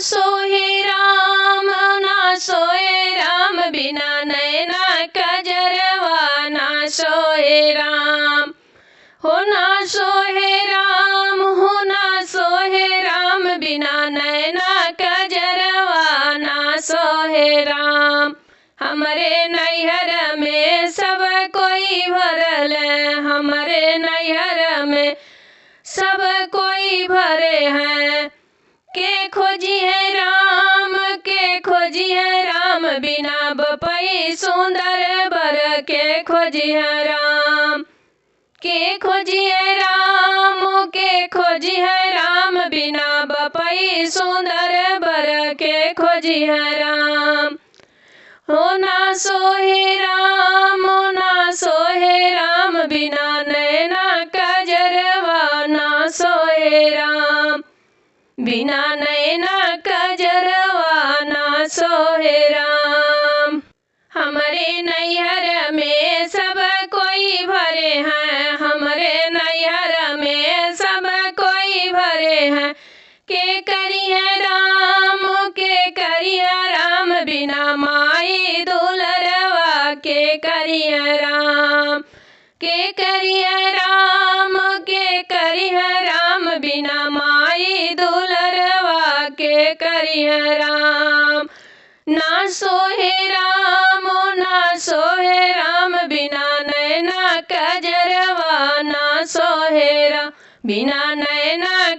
सोहे राम ना सोए राम बिना नैना कजरवा ना सोहे राम हो ना सोहे राम हो ना सोहे राम बिना नैना कजरवा ना सोहे राम। हमरे नैहर में सब कोई भरल हमरे नैहर में सब कोई भरे हैं के खोजी है राम के खोजी है राम बिना बपई सुंदर बर के खोजी है राम के खोजी है राम के खोजी है राम बिना बपई सुंदर बर के खोजी है राम। हो ना सोहे राम हो ना सोहे राम बिना नैना कजरवा ना सोहे राम बिना नैना कजरवा ना सोहे राम। हमरे नैहर में सब कोई भरे हैं हमरे नैहर में सब कोई भरे हैं के करी है राम के करी है राम बिना माई दुलरवा के करी है राम के करी है राम के करी है राम बिना माई दुलरवा के करी है राम। ना सोहे राम ना सोहे राम बिना नैना कजरवा ना सोहे राम बिना नैना